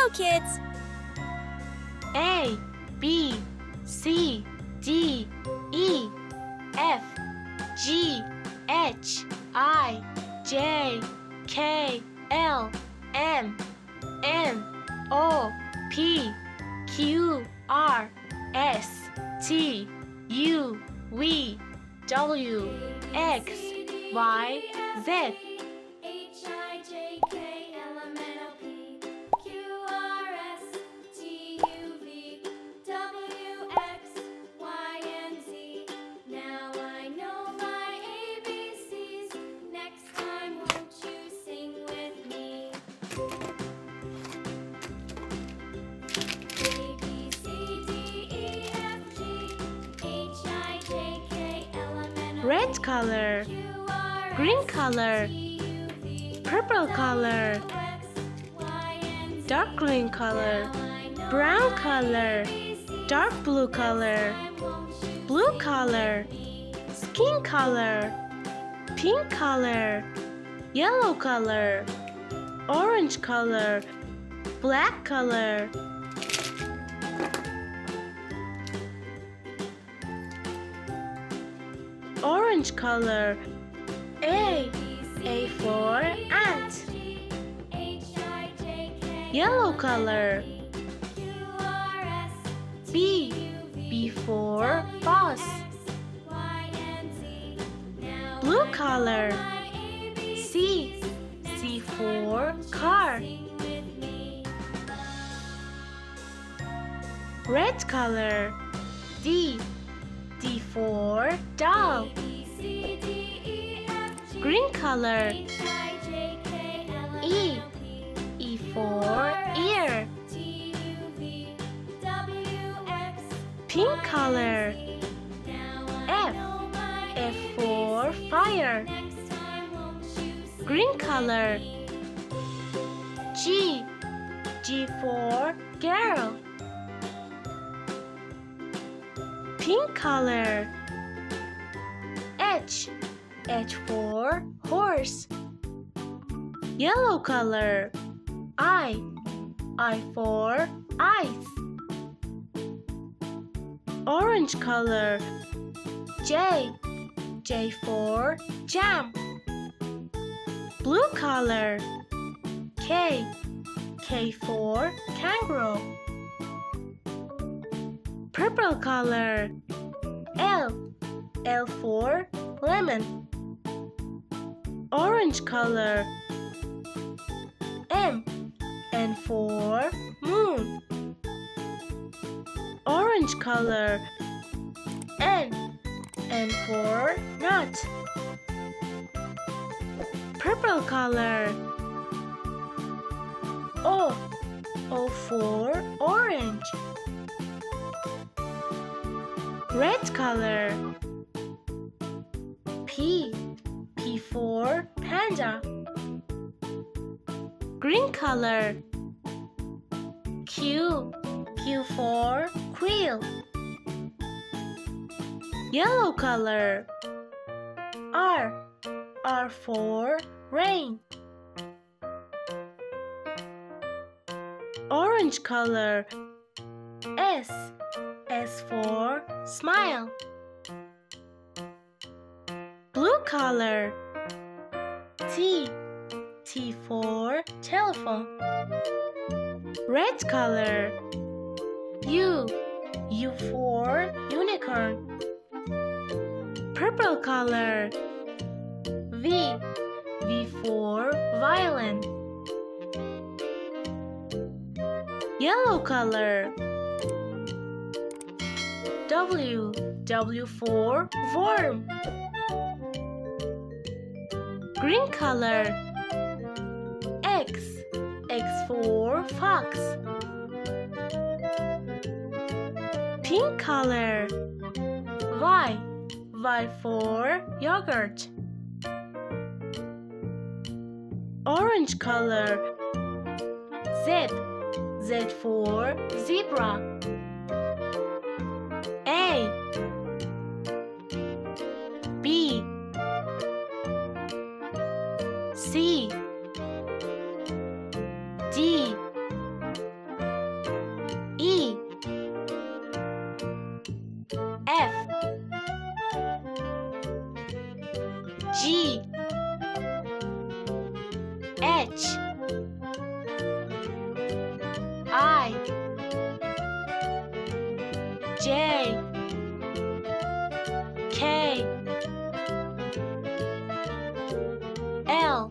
Hello, kids! A, B, C, D, E, F, G, H, I, J, K, L, M, N, O, P, Q, R, S, T, U, V, W, X, Y, Z. Red color, green color, purple color, dark green color, brown color, dark blue color, blue color, skin color, pink color, yellow color, orange color, black color. Orange color. A for ant. Yellow color. B for bus. Blue color. C for car. Red color. D for dog. Green color. E for ear. Pink color. F for fire. Green color. G for girl. Pink color. H for horse. Yellow color. I for eyes. Orange color. J for jam. Blue color. K for kangaroo. Purple color. L for lemon. Orange color. M for moon. Orange color. N for nut. Purple color. O for orange. Red color. P for panda. Green color. Q for quail. Yellow color. R for rain. Orange color. S for smile. Blue color. T for telephone. Red color. U for unicorn. Purple color. V for violin. Yellow color. W for worm. Green color. X for fox. Pink color. Y for yogurt. Orange color. Z for zebra. A B C D J, K, L,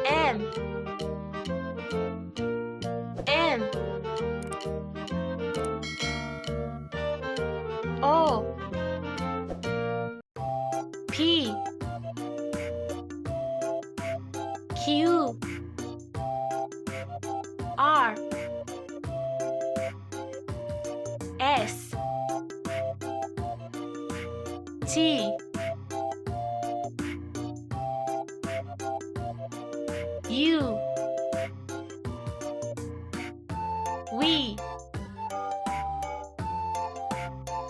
M, N, O, P, Q, R, S, T, U, V,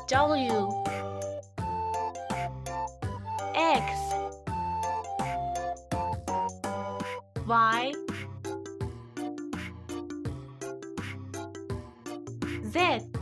W, X, Y, Z.